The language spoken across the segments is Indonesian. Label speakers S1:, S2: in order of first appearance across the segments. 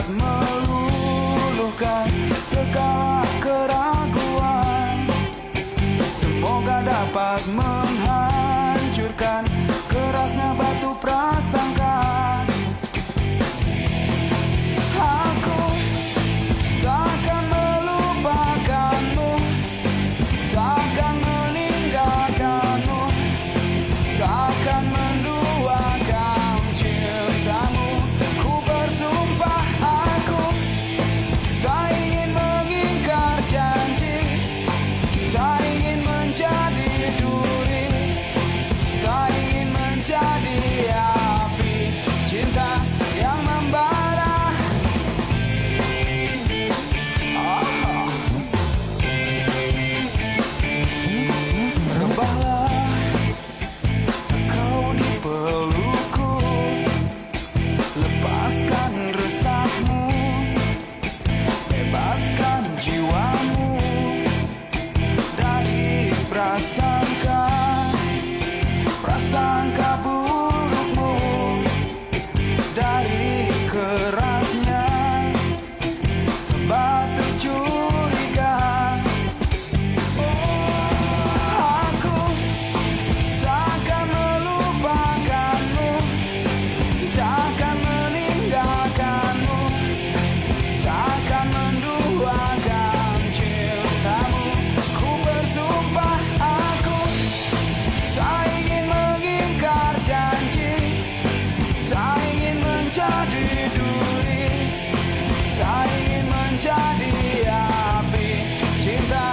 S1: dapat meluluhkan segala keraguan. Semoga dapat menghancurkan kerasnya batu prasangka. Aku takkan melupakanmu, takkan meninggalkanmu, takkan menduakan cintamu. Ku bersumpah aku tak ingin mengingkar janji, tak ingin menjadi duri, tak ingin menjadi api cinta yang membara. Rebahlah kau di pelukku, lepaskan resahmu, bebaskan jiwamu dari prasangka, prasangka burukmu, dari kerasnya batu curiga. Aku takkan melupakanmu, takkan meninggalkanmu, takkan menduakan cintamu. Ku bersumpah aku tak ingin mengingkar janji, tak ingin menjadi duri, tak ingin menjadi api cinta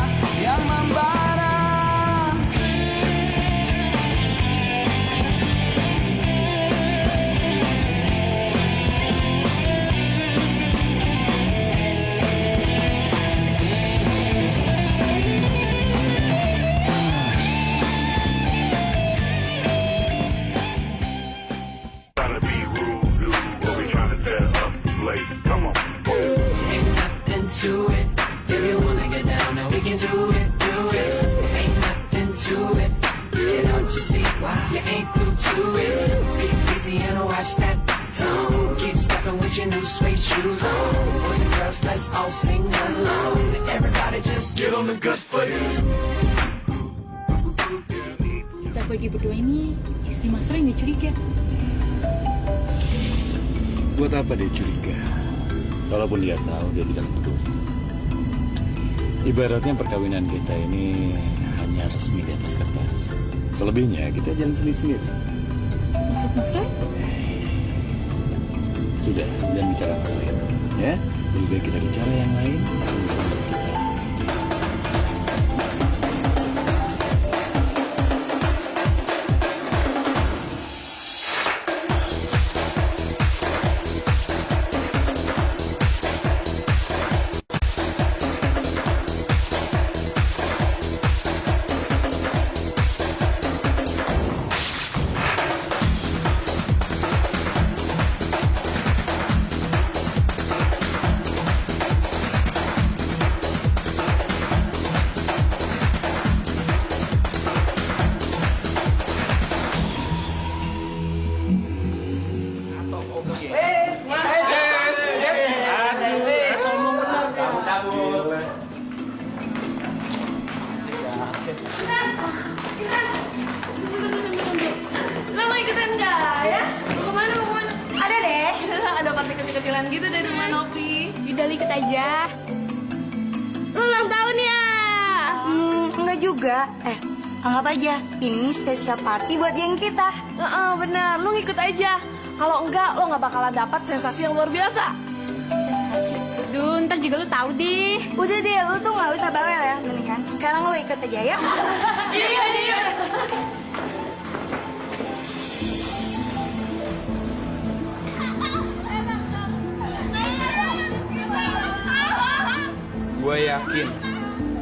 S1: yang membara.
S2: Trying to be rude, dude. What we trying to set up late? Come on.
S3: Ain't nothing to it. If you wanna get down, then we can do it, do it. Ain't nothing to it. Yeah, don't you see why you ain't through to it? Be easy and watch that song. Keep stepping with your new suede shoes on. Boys and girls, let's all sing along. Everybody just get on the good foot.
S4: Kita pergi berdua ini, istri Mas Roy nggak curiga.
S5: Buat apa dia curiga? Kalaupun dia tahu, dia tidak peduli. Ibaratnya perkawinan kita ini hanya resmi di atas kertas. Selebihnya kita jalan sendiri-sendiri.
S4: Maksud Mas Roy?
S5: Sudah, jangan bicara masalah itu. Ya, lebih baik kita bicara yang lain. Misalnya kita
S6: Lo mau ikutan nggak ya? Mau kemana? Mau kemana?
S4: Ada deh.
S6: Ada party kecil-kecilan gitu dari rumah Novi.
S4: Yaudah, lo ikut aja.
S6: Lo ulang tahun ya?
S7: Enggak juga. Anggap aja ini spesial party buat geng kita.
S6: Benar. Lo ngikut aja. Kalau enggak, lo nggak bakalan dapat sensasi yang luar biasa.
S4: Sensasi. Duh, ntar juga lo tahu deh.
S7: Udah deh, lu tuh nggak usah bawel ya. Mendingan sekarang lu ikut aja ya.
S6: Iya.
S8: Gue yakin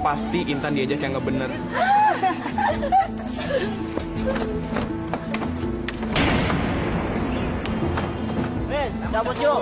S8: pasti Intan diajak yang nggak bener.
S9: Cabut yuk.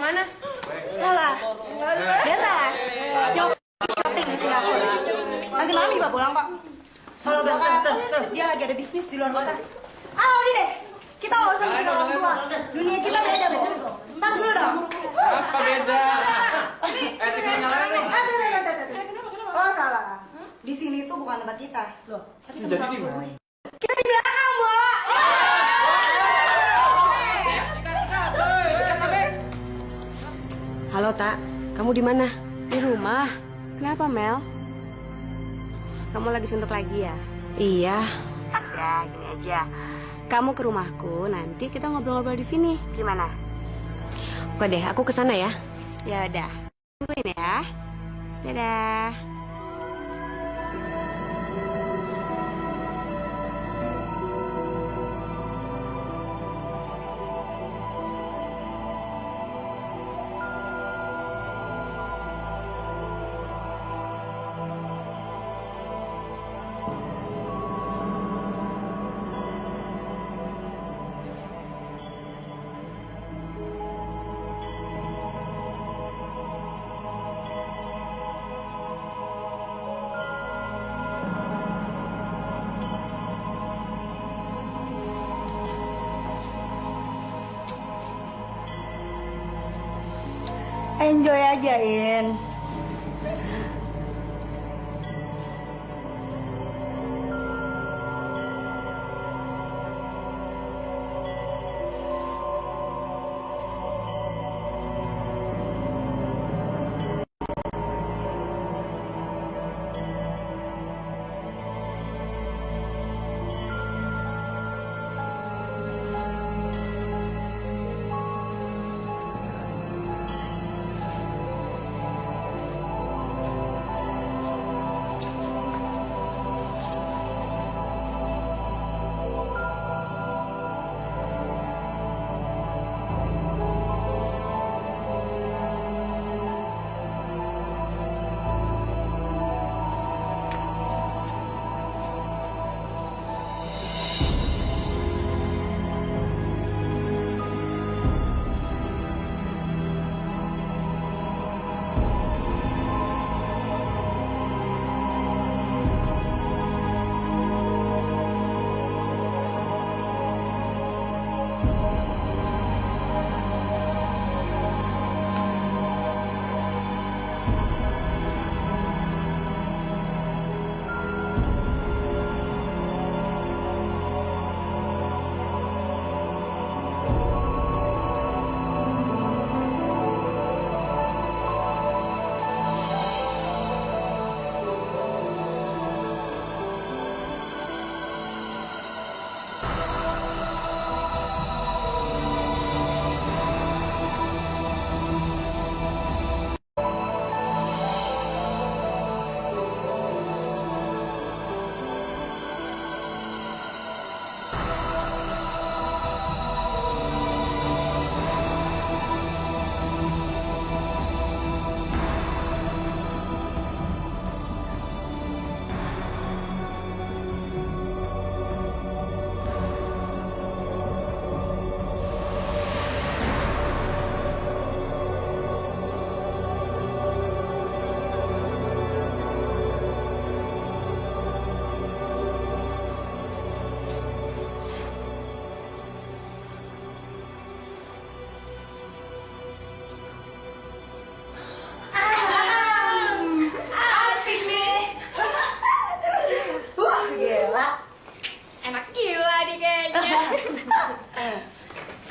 S6: Kemana?
S7: Alah, biasa lah. Shopping di Singapura. Nanti malam juga pulang kok. Kalau bokap, dia lagi ada bisnis di luar kota. Udah deh. Kita nggak usah bikin orang tua. Dunia kita beda, Bu. Ntar dulu dong.
S9: Apa beda? Tinggal nyalain nih.
S7: Oh, salah. Di sini tuh bukan tempat kita.
S9: Loh, jadi di mana?
S7: Kita di belakang, Bu.
S6: Halo, Tak. Kamu di mana?
S10: Di rumah. Kenapa, Mel? Kamu lagi suntuk lagi ya?
S6: Iya.
S10: Ya, gini aja. Kamu ke rumahku, nanti kita ngobrol-ngobrol di sini. Gimana?
S6: Oke deh, aku kesana ya.
S10: Ya udah. Tungguin ya. Dadah.
S7: Enjoy aja, In.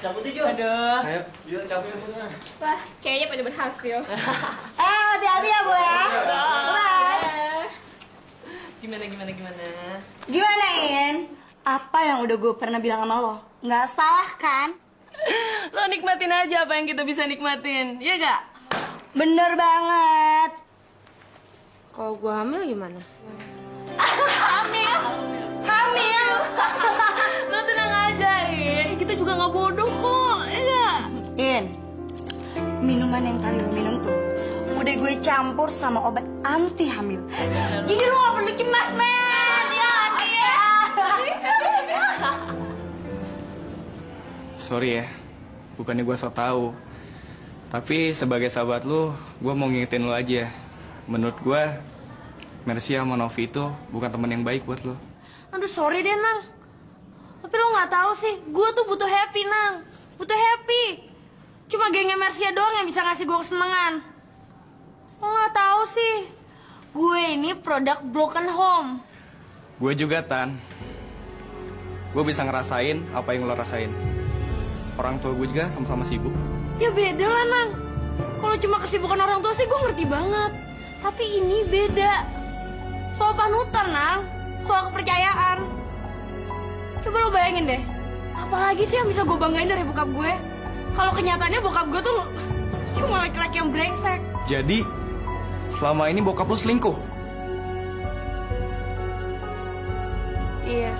S9: Cabut aja. Aduh. Ayo, yuk cabut ya.
S6: Wah, kayaknya pada berhasil.
S7: Hati-hati ya, Bu ya. Bye.
S6: Gimana?
S7: Gimana, In? Apa yang udah gue pernah bilang sama lo? Nggak salah kan?
S6: Lo nikmatin aja apa yang kita bisa nikmatin, ya gak?
S7: Bener banget.
S6: Kalau gue hamil gimana?
S7: Hamil?
S6: Lo tenang aja, In. Kita juga gak bodoh kok, ya gak?
S7: In, minuman yang tadi lo minum tuh udah gue campur sama obat anti hamil. Jadi lo gak perlu cemas, men. Ya, iya.
S8: Sorry ya, bukannya gue so tau. Tapi sebagai sahabat lu, gue mau ngingetin lu aja. Menurut gue, Mercy sama Novi itu bukan teman yang baik buat lu.
S6: Aduh sorry deh Nang. Tapi lo nggak tahu sih, gue tuh butuh happy Nang. Butuh happy. Cuma gengnya Mercy doang yang bisa ngasih gue kesenangan. Lo nggak tahu sih, gue ini produk broken home.
S8: Gue juga, Tan. Gue bisa ngerasain apa yang lo rasain. Orang tua gue juga sama-sama sibuk.
S6: Ya beda lah Nang. Kalau cuma kesibukan orang tua sih gue ngerti banget. Tapi ini beda. Soal panutan Nang, soal kepercayaan. Coba lo bayangin deh, apalagi sih yang bisa gue banggain dari bokap gue? Kalau kenyataannya bokap gue tuh cuma laki-laki yang brengsek.
S8: Jadi, selama ini bokap lu selingkuh?
S6: Iya.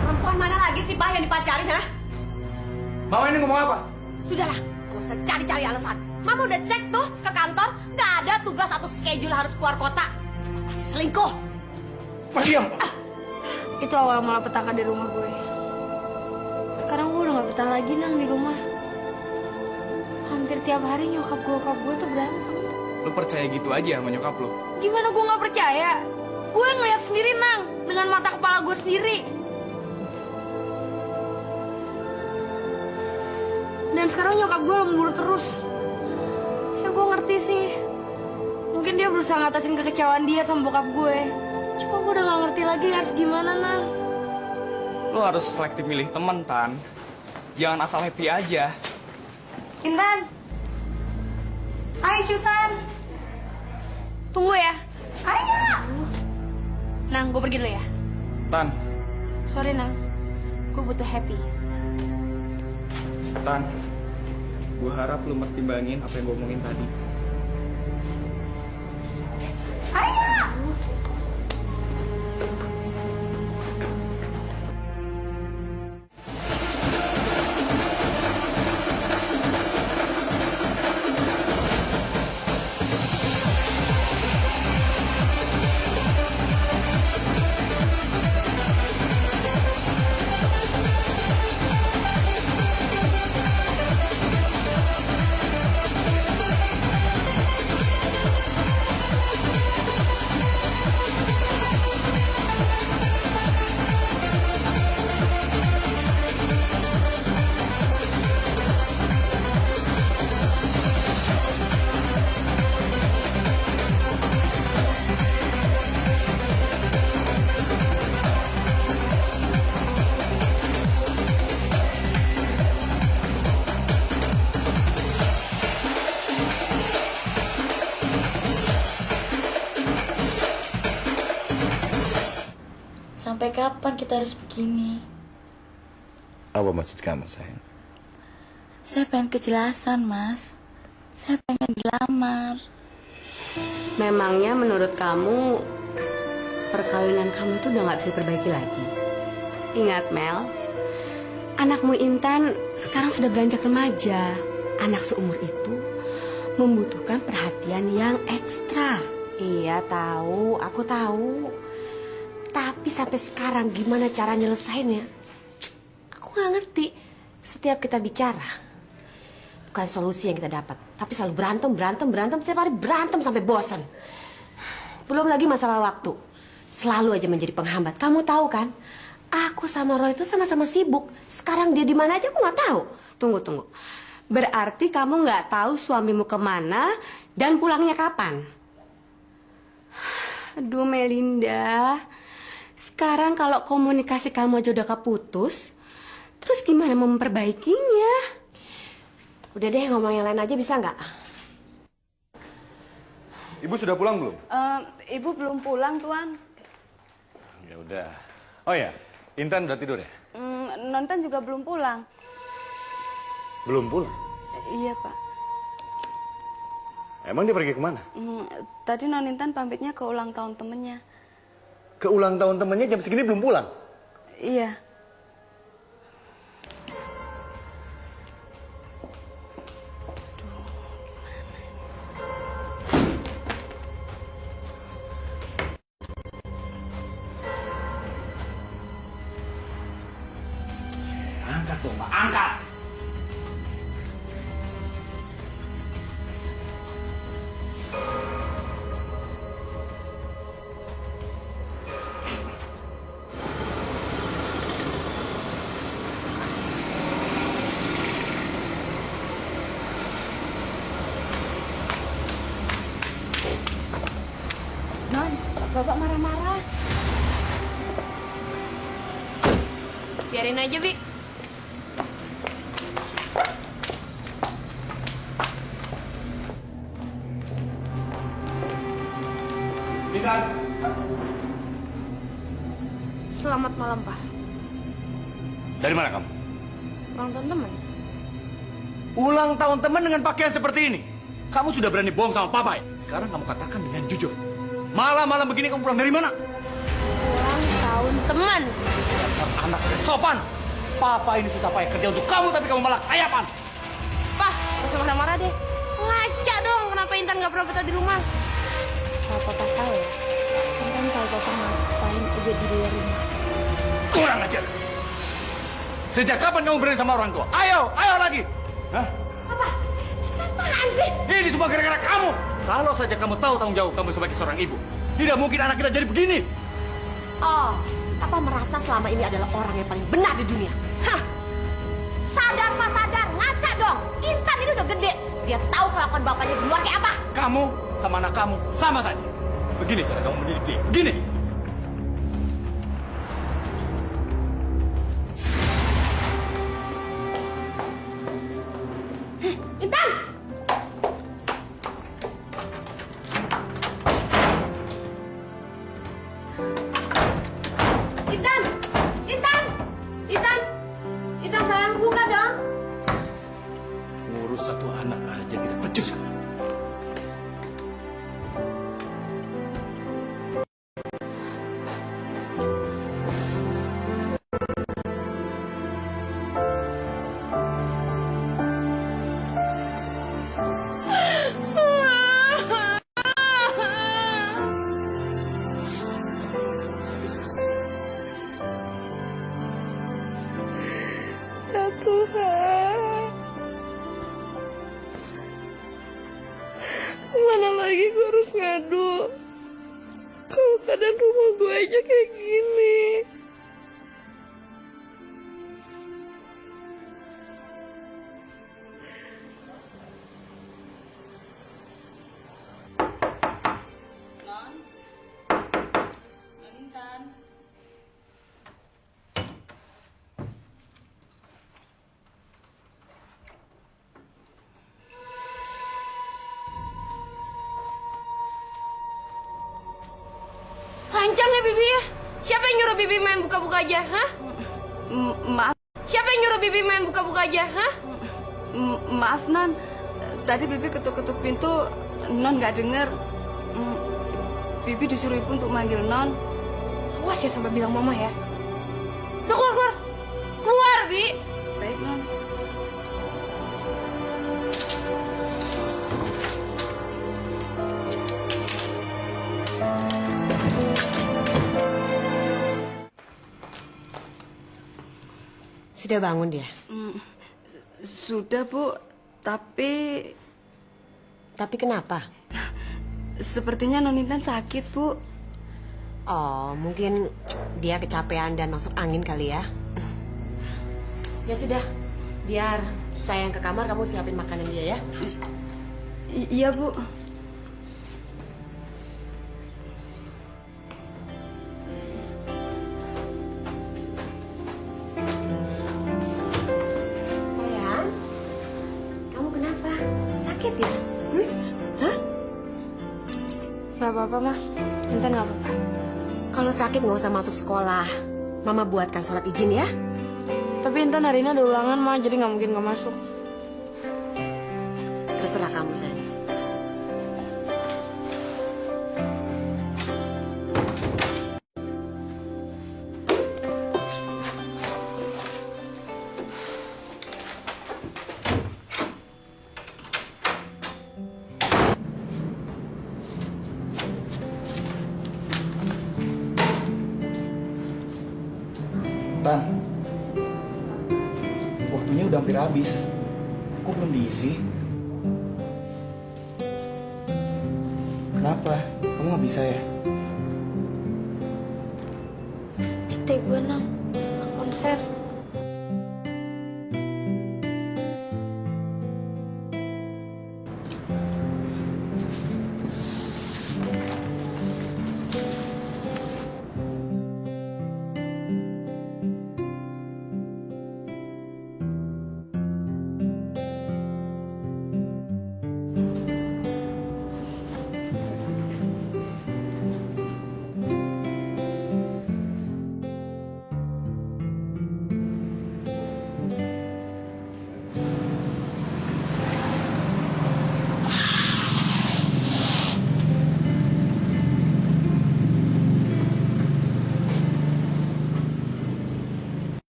S10: Perempuan mana lagi sih, Bah, yang dipacarin, ha?
S9: Mama ini ngomong apa?
S10: Sudahlah, gak usah cari-cari alasan. Mama udah cek tuh ke kantor, gak ada tugas atau schedule harus keluar kota. Pasti selingkuh.
S9: Mas diam.
S6: Itu awal mula petaka di rumah gue. Sekarang gue udah gak betah lagi Nang di rumah. Hampir tiap hari nyokap gue tuh berantem.
S8: Lu percaya gitu aja sama nyokap lu?
S6: Gimana gue gak percaya? Gue ngeliat sendiri Nang, dengan mata kepala gue sendiri. Dan sekarang nyokap gue lembur terus. Ya gue ngerti sih. Mungkin dia berusaha ngatasin kekecewaan dia sama bokap gue. Cuma gue udah gak ngerti lagi harus gimana Nang.
S8: Lu harus selektif milih teman, Tan. Jangan asal happy aja.
S7: Intan. Hai, Cutan.
S6: Tunggu ya.
S7: Ayo.
S6: Nang, gue pergi dulu ya.
S8: Tan,
S6: Sorry Nang, gue butuh happy.
S8: Tan. Gue harap lu pertimbangin apa yang gue omongin tadi.
S4: Sampai kapan kita harus begini?
S5: Apa maksud kamu, sayang?
S4: Saya pengen kejelasan, Mas. Saya pengen dilamar.
S10: Memangnya menurut kamu perkawinan kamu itu udah gak bisa diperbaiki lagi? Ingat Mel, anakmu Intan sekarang sudah beranjak remaja. Anak seumur itu membutuhkan perhatian yang ekstra. Iya tahu, aku tahu. Tapi sampai sekarang gimana cara nyelesainnya? Aku gak ngerti. Setiap kita bicara, bukan solusi yang kita dapat, tapi selalu berantem, setiap hari berantem sampai bosan. Belum lagi masalah waktu. Selalu aja menjadi penghambat. Kamu tahu kan? Aku sama Roy itu sama-sama sibuk. Sekarang dia di mana aja aku nggak tahu. Tunggu. Berarti kamu nggak tahu suamimu kemana dan pulangnya kapan? Aduh Melinda, sekarang kalau komunikasi kamu aja udah keputus, terus gimana mau memperbaikinya? Udah deh ngomong yang lain aja bisa nggak?
S9: Ibu sudah pulang belum?
S10: Ibu belum pulang Tuan.
S9: Ya udah. Oh ya, Intan udah tidur ya?
S10: Nonton juga belum pulang.
S9: Belum pulang?
S10: Iya Pak.
S9: Emang dia pergi kemana?
S10: Tadi Non Intan pamitnya ke ulang tahun temennya.
S9: Ke ulang tahun temennya jam segini belum pulang?
S10: Iya.
S9: Angkat dong, Mbak. Angkat!
S6: Bapak marah-marah. Biarin aja, Bi.
S5: Intan.
S6: Selamat malam, Pak.
S5: Dari mana kamu?
S6: Ulang tahun teman.
S5: Ulang tahun teman dengan pakaian seperti ini. Kamu sudah berani bohong sama papa ya? Sekarang kamu katakan dengan jujur. Malam-malam begini kamu pulang dari mana?
S6: Ulang tahun teman.
S5: Dasar anak sopan. Papa ini susah payah kerja untuk kamu, tapi kamu malah ayapan.
S6: Pak, gak usah marah-marah deh. Ngaca dong, kenapa Intan gak pernah betah di rumah? Soal papa tahu ya, Intan tahu papa ngapain aja di luar rumah.
S5: Kurang ajar. Sejak kapan kamu berani sama orang tua? Ayo lagi. Hah?
S6: Apa? Apaan sih?
S5: Ini semua gara-gara kamu. Kalau saja kamu tahu tanggung jawab kamu sebagai seorang ibu, tidak mungkin anak kita jadi begini.
S10: Oh, Papa merasa selama ini adalah orang yang paling benar di dunia. Hah? Sadar, Pak, sadar. Ngaca dong. Intan ini udah gede. Dia tahu kelakuan bapaknya di luar kayak apa.
S5: Kamu sama anak kamu sama saja. Begini cara kamu mendidik dia. Begini.
S6: Intan! Intan! Intan! Intan! Intan sayang, buka dong.
S5: Ngurus satu anak aja tidak becus kamu.
S6: Ya Tuhan, kemana lagi gue harus ngadu? Kalau keadaan rumah gue aja kayak gini. Lancang ya Bibi ya? Siapa yang nyuruh Bibi main buka-buka aja, hah?
S10: Maaf,
S6: Siapa yang nyuruh Bibi main buka-buka aja, hah?
S10: maaf Non. Tadi Bibi ketuk-ketuk pintu, Non nggak denger. Bibi disuruh Ibu untuk manggil Non.
S6: Awas ya sampai bilang mama ya. Udah keluar. Keluar, Bi.
S10: Baik Non.
S11: Sudah bangun dia?
S10: Sudah Bu, tapi
S11: kenapa?
S10: sepertinya Non Intan sakit Bu.
S11: Oh, mungkin dia kecapean dan masuk angin kali ya. Ya sudah, biar saya yang ke kamar, kamu siapin makanan dia ya.
S10: Iya Bu.
S11: Sayang, kamu kenapa? Sakit ya? Hah?
S6: Gak apa-apa, Ma. Intan gak apa-apa.
S11: Kalau sakit nggak usah masuk sekolah. Mama buatkan surat izin ya.
S6: Tapi Intan hari ini ada ulangan, Ma. Jadi gak mungkin gak masuk.
S11: Terserah kamu, sayang.
S8: Tan, waktunya udah hampir habis. Kok belum diisi? Kenapa? Kamu nggak bisa ya?
S6: Itu gue, Nang. Konser.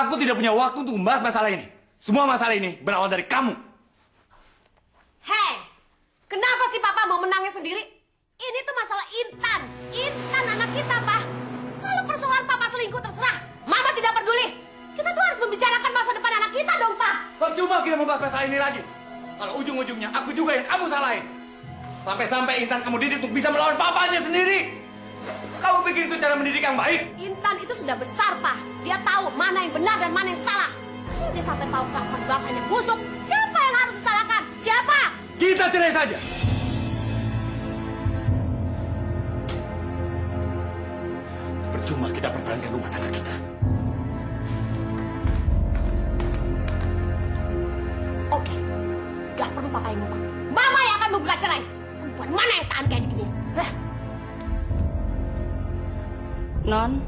S5: Aku tidak punya waktu untuk membahas masalah ini. Semua masalah ini berawal dari kamu.
S11: Hei, kenapa sih Papa mau menangnya sendiri? Ini tuh masalah Intan. Intan anak kita, Pak. Kalau persoalan Papa selingkuh terserah. Mama tidak peduli. Kita tuh harus membicarakan masa depan anak kita dong, Pak.
S5: Percuma kita membahas masalah ini lagi. Kalau ujung-ujungnya aku juga yang kamu salahin. Sampai-sampai Intan kamu didik untuk bisa melawan papanya sendiri. Kamu pikir itu cara mendidik yang baik?
S11: Intan itu sudah besar, Pak. Dia tahu mana yang benar dan mana yang salah. Dia sampai tahu kelakuan bapaknya busuk. Siapa yang harus disalahkan? Siapa?
S5: Kita cerai saja. Percuma kita pertahankan rumah tangga kita.
S11: Oke, gak perlu Papa yang ngukul. Mama yang akan menggugat cerai. Perempuan mana yang tahan kayak gini? Hah?
S10: Non,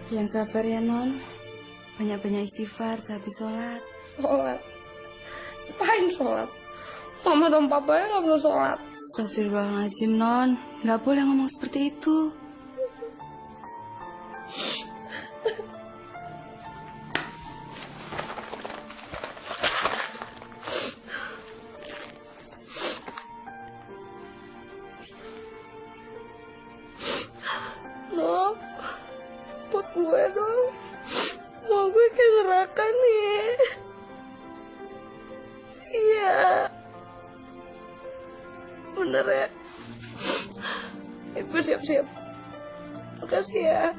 S10: yang sabar ya Non. Banyak-banyak istighfar sehabis sholat.
S6: Sholat? Ngapain sholat? Mama sama papa nggak perlu sholat.
S10: Astagfirullahaladzim Non, nggak boleh ngomong seperti itu.
S6: No, buat gue dong. Mau gue kayak neraka nih. Iya. Bener ya. Gue siap-siap. Makasih ya.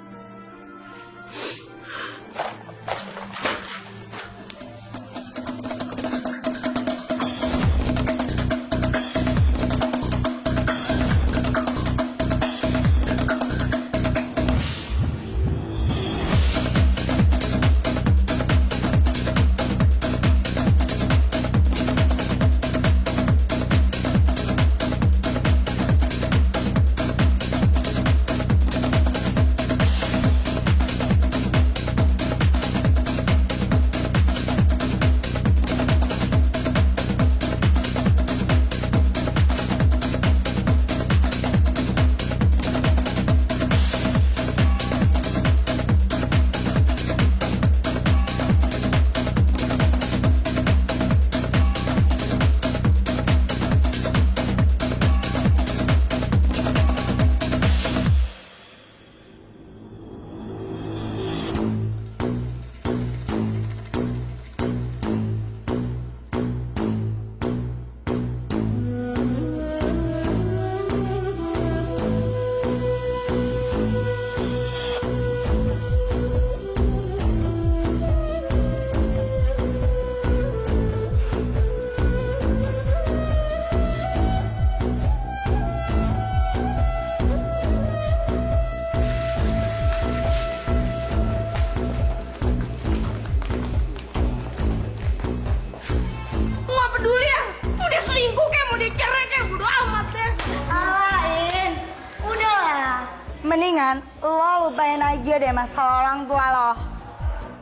S7: Mendingan lo lupain aja deh masalah orang tua lo.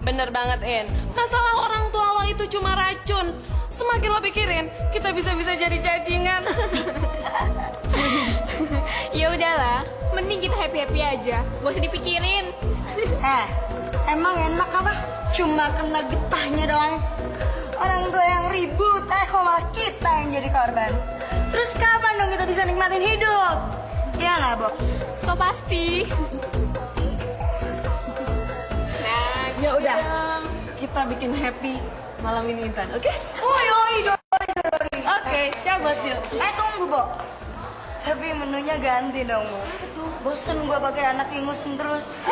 S6: Bener banget, En. Masalah orang tua lo itu cuma racun. Semakin lo pikirin, kita bisa-bisa jadi cacingan.
S4: Ya udahlah, mending kita happy-happy aja. Gak usah dipikirin.
S7: Emang enak apa? Cuma kena getahnya doang. Orang tua yang ribut, kok malah kita yang jadi korban. Terus kapan dong kita bisa nikmatin hidup? Iya nggak, Bo?
S4: So pasti.
S6: Nah, ya udah. Kita bikin happy malam ini, Intan, oke?
S7: Doi.
S6: Oke, cabut yuk.
S7: Tunggu, Bo. Tapi menunya ganti dong, Bo. Bosen gua pakai anak ingusan terus.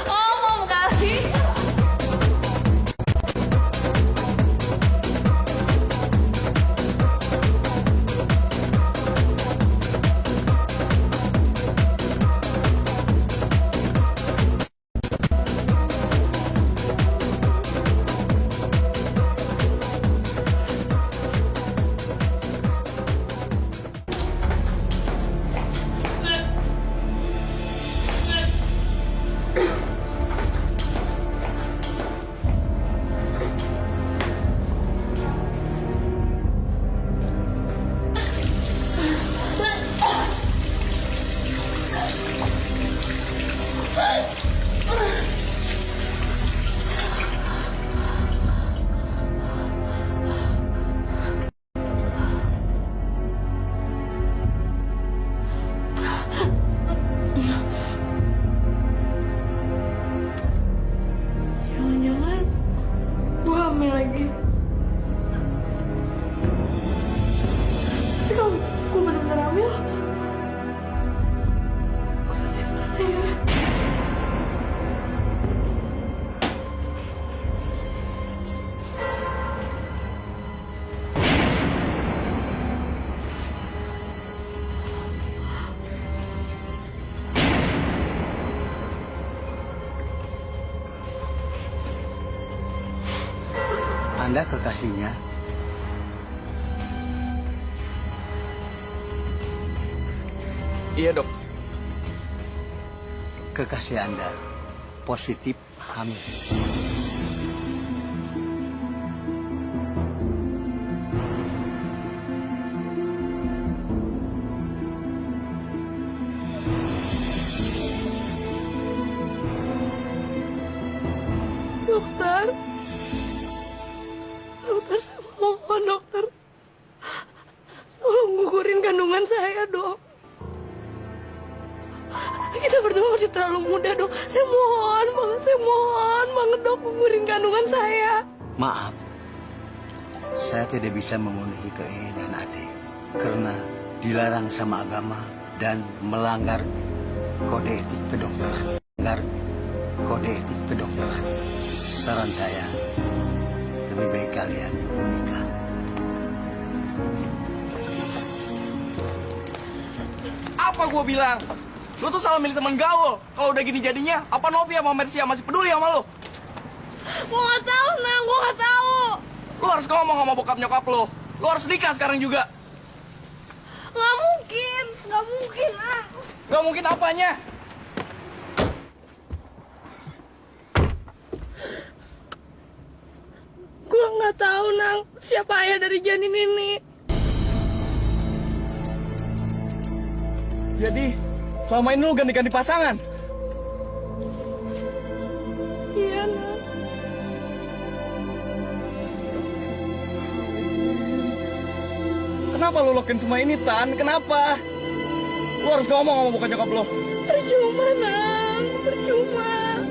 S6: Ngomong kali.
S12: Anda kekasihnya?
S8: Iya, Dok.
S12: Kekasih Anda positif hamil.
S6: Dokter, saya mohon dokter, tolong gugurin kandungan saya dok. Kita berdua masih terlalu muda dok. Saya mohon banget dok, gugurin kandungan saya.
S12: Maaf, saya tidak bisa memenuhi keinginan adik karena dilarang sama agama dan melanggar kode etik kedokteran. Saran saya, lebih baik kalian menikah.
S8: Apa gue bilang? Lu tuh salah milih temen gaul. Kalau udah gini jadinya, apa Novi sama Mercia masih peduli sama lu?
S6: Gue nggak tahu, Nang. Gue nggak tahu.
S8: Lu harus ngomong sama bokap nyokap lu. Lu harus nikah sekarang juga.
S6: Nggak mungkin, ah.
S8: Nggak mungkin apanya?
S6: Gue nggak tahu, Nang, siapa ayah dari janin ini.
S8: Jadi, selama ini lu ganti-ganti pasangan?
S6: Iya, Nang.
S8: Kenapa lu lokin semua ini, Tan? Kenapa? Lu harus ngomong sama bokap nyokap lu.
S6: Percuma, Nang. Percuma.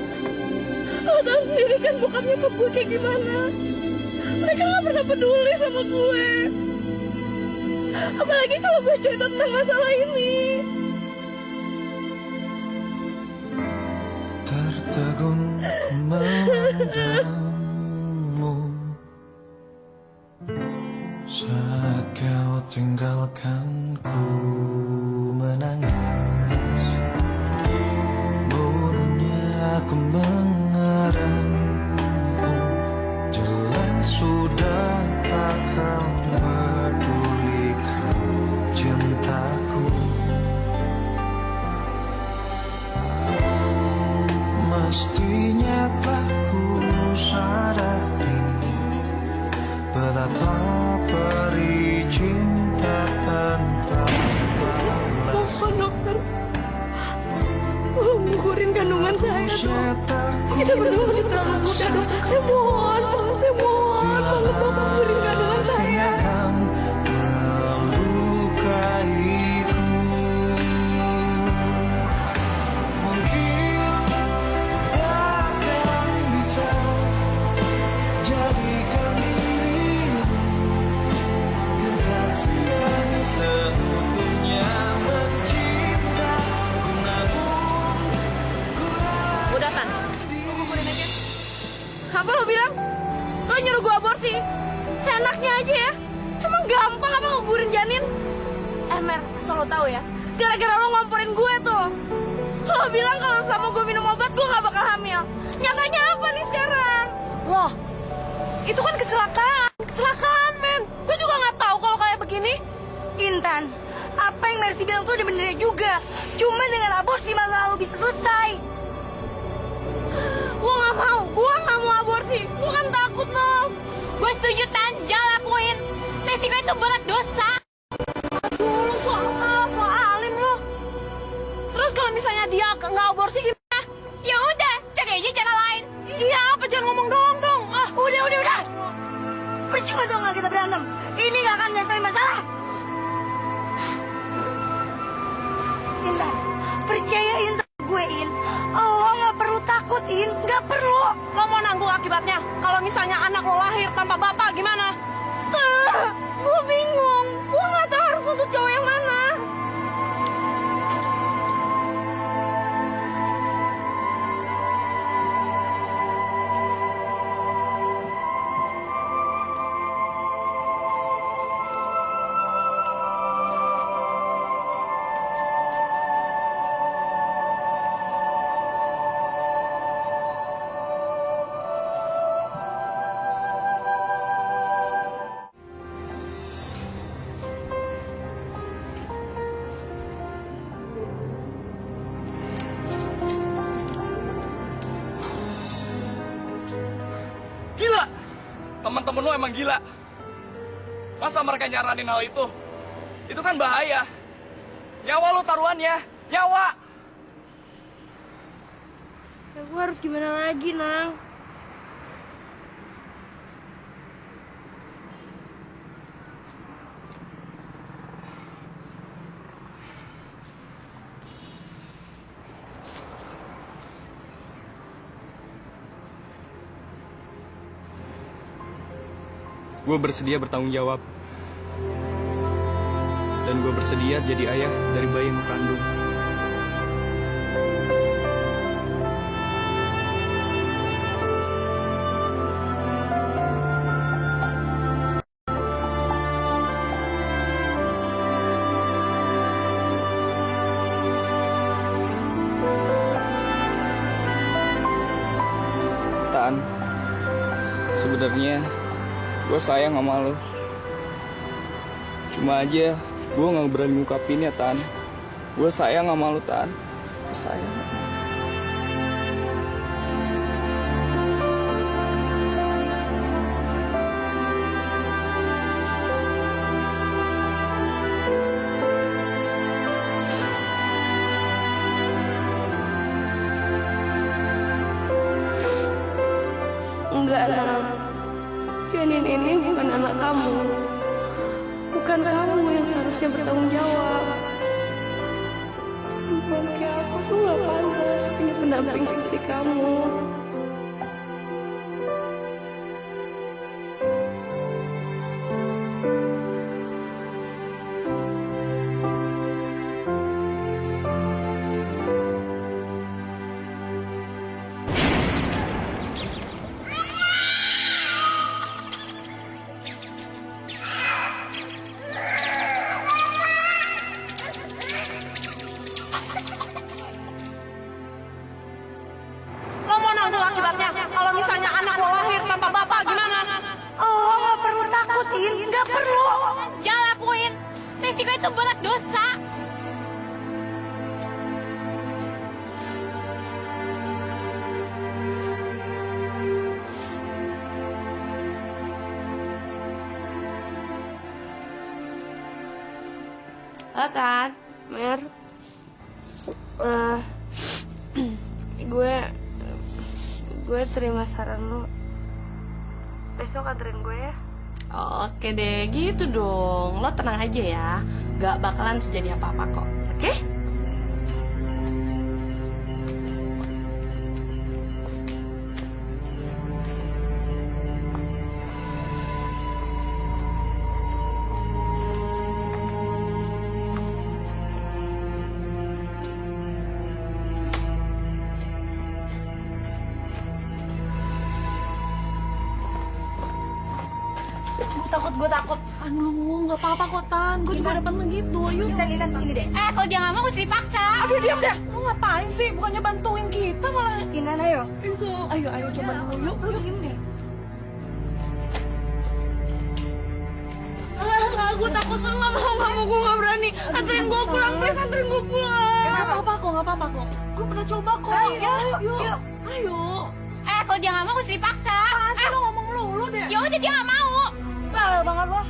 S6: Lo tau sendiri kan bokap nyokap gue kayak gimana. Mereka gak pernah peduli sama gue. Apalagi kalau gue cerita tentang masalah ini.
S1: Tertegun memandangmu saat kau tinggalkan ku menangis. Bodohnya aku mengarahmu, jelas sudah tak kau pedulikan cintaku. Mestinya telah ku sadari betapa perih cinta tanpa balas.
S6: Mohon dokter, tolong gugurin kandungan saya dok. Kita berdua masih terlalu muda dok. Saya mohon banget dok, gugurin kandungan saya.
S1: Melukaiku, mungkin takkan bisa jadikan dirimu kekasih yang seutuhnya mencintaku, namun
S6: Udah Tan, lo gugurin aja. Apa lo bilang? Lo nyuruh gue aborsi? Seenaknya aja ya. Emang gampang apa ngugurin janin? Mer, asal lo tahu ya, gara-gara lo ngomporin gue tuh. Lo bilang kalau sama gue minum obat gue gak bakal hamil. Nyatanya apa nih sekarang? Wah, itu kan kecelakaan men. Gue juga gak tahu kalau kayak begini.
S7: Intan, apa yang Mercy bilang tuh udah benernya juga. Cuma dengan aborsi masalah lo bisa selesai.
S6: Gue gak mau aborsi. Gue kan takut, Nom.
S4: Gue setuju, Tan. Jangan lakuin. Resiko itu berat dosa.
S6: Lo soalin lo. Terus kalau misalnya dia nggak aborsi gimana?
S4: Ya udah, cari aja cara lain.
S6: Iya, apa jangan ngomong doang dong. Ah.
S7: Udah. Percuma dong nggak kita berantem. Ini nggak akan nyelesain masalah. Intan, percayain sama gue, In. Lo nggak perlu takut, In. Nggak perlu.
S6: Lo mau nanggung akibatnya? Kalau misalnya anak lo lahir tanpa bapak gimana? Gue bingung. Gue nggak tahu harus nuntut cowok yang mana.
S8: teman-teman lu emang gila. Masa mereka nyaranin hal itu? Itu kan bahaya. Nyawa lu taruhannya, nyawa.
S6: Ya gue harus gimana lagi, Nang?
S8: Gue bersedia bertanggung jawab. Dan gue bersedia jadi ayah dari bayi yang lu kandung. Tan, sebenarnya gue sayang sama lo. Cuma aja gue gak berani ngungkapinnya, Tan. Gue sayang sama lo, Tan. Gue sayang.
S6: Enggak, Nang. Yanin ini bukan anak kamu. Bukan kamu yang harusnya bertanggung jawab. Perempuan kayak aku tuh gak pantas punya pendamping seperti kamu.
S11: Lo mau nanggung akibatnya? Kalau misalnya anak lo lahir tanpa bapak gimana?
S7: Lo gak perlu takutin, gak perlu.
S4: Jangan lakuin. Resiko itu berat dosa.
S6: Halo, Tan. Mer. Gue terima saran lo. Besok anterin gue ya.
S11: Oke deh, gitu dong. Lo tenang aja ya. Gak bakalan terjadi apa-apa kok. Oke?
S6: Gue takut.
S11: Aduh, gak apa-apa kok, Tan. Gue juga depan begitu. Ayo.
S7: Lihat sini deh.
S4: Kalau dia nggak mau, mesti dipaksa.
S11: Aduh, diam deh. Lo ngapain sih? Bukannya bantuin kita malah.
S7: Intan, ayo.
S11: Ayo, coba dulu. Yuk.
S7: Diem deh.
S6: Gue takut sama nggak mau, gue nggak berani. Anterin gue pulang, please anterin gue pulang.
S11: Gak apa-apa kok. Gue pernah coba kok.
S7: Yuk.
S11: Ayo.
S4: Kalau dia nggak mau, mesti dipaksa.
S11: Masa lo ngomong lulu deh.
S4: Ya udah, dia nggak mau.
S7: Lala banget lo.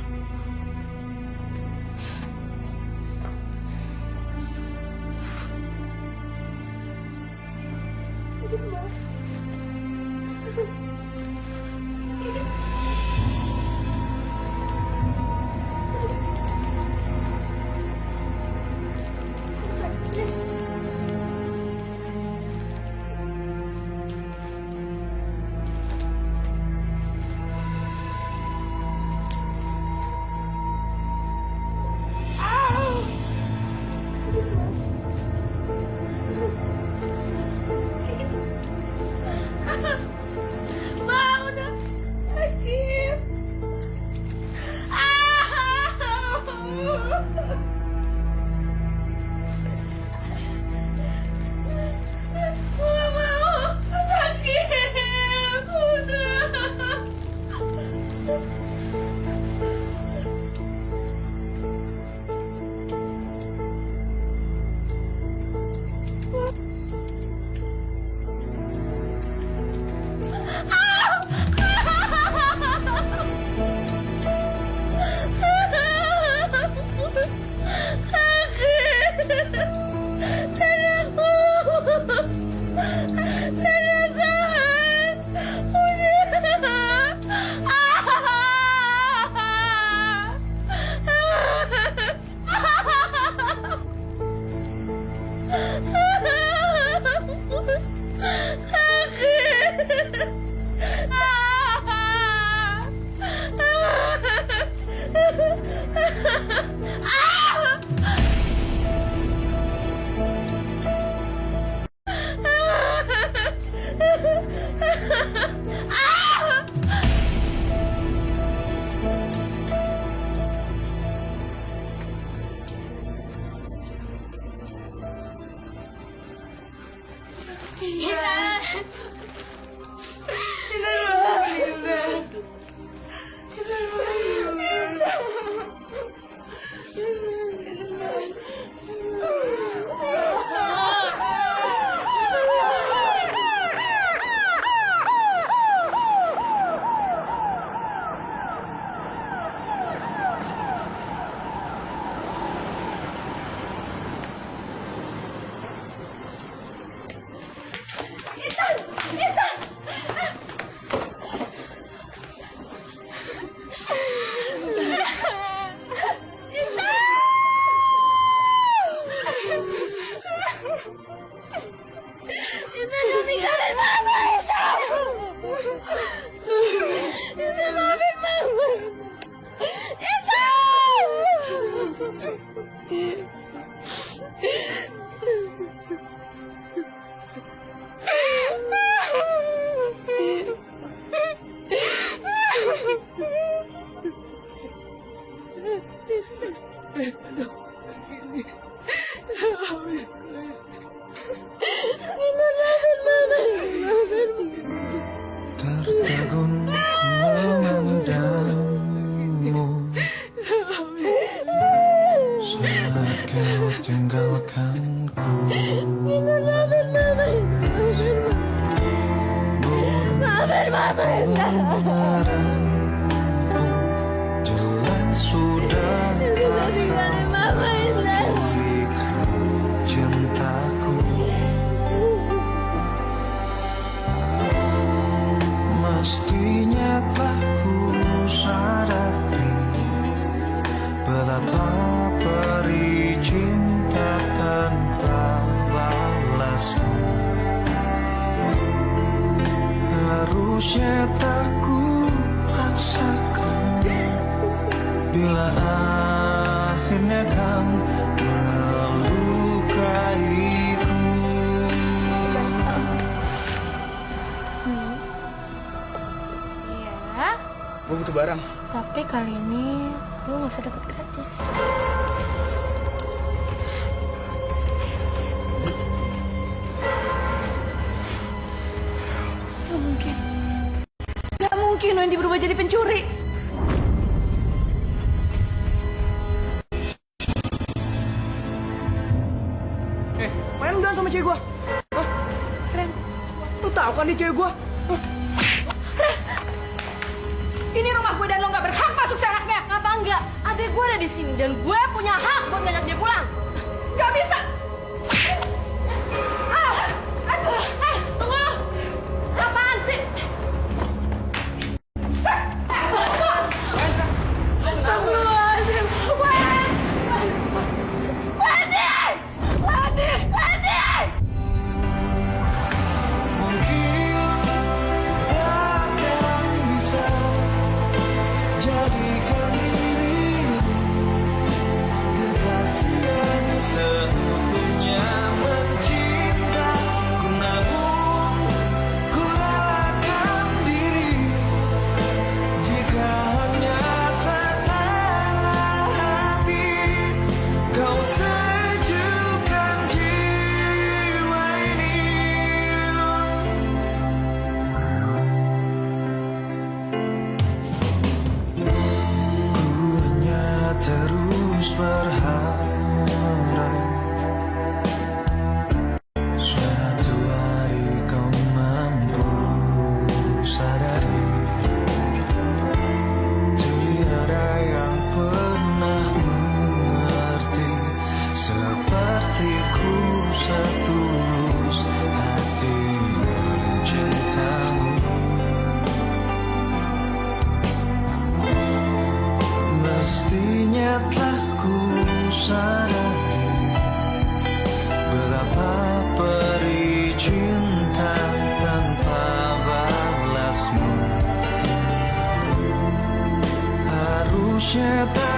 S6: Intan. Intan bangun, Intan. Intan bangun. Intan jangan tinggalin Mama, Intan. Intan maafin Mama.
S1: Tertegun memandangmu saat kau tinggalkanku. Jelas sudah pulihkan cintaku. Mestinya telah ku sadari betapa perih cinta tanpa balasmu. Harusnya tak ku paksakan bila akhirnya kau melukaiku.
S6: Ya,
S8: Gue butuh barang.
S6: tapi kali ini lu gak usah dapat gratis. Gak mungkin. Gak mungkin Wendy berubah jadi pencuri.
S9: Main udah sama cewek gua. Hah?
S6: Ren,
S9: Lu tahu kan dia cewek gua? Hah?
S11: Ini rumah gue dan lo nggak berhak masuk seenaknya.
S6: apa enggak? Adek gue ada di sini dan gue punya hak buat ngajak dia pulang.
S11: Gak bisa.
S6: Aduh, tunggu. Apaan sih? Astagfirullahaladzim. Wendy!
S1: Mungkin takkan bisa jadikan diri kekasih yang seutuhnya mencinta. Namun ku relakan diri jika hanya setengah hati kau sejukkan jiwa ini. Ku hanya terus berharap suatu hari kau mampu sadari tiada yang pernah mengerti sepertiku setulus hati cintamu. Mestinya telah ku sadari betapa perih cinta tanpa balasmu. Harusnya tak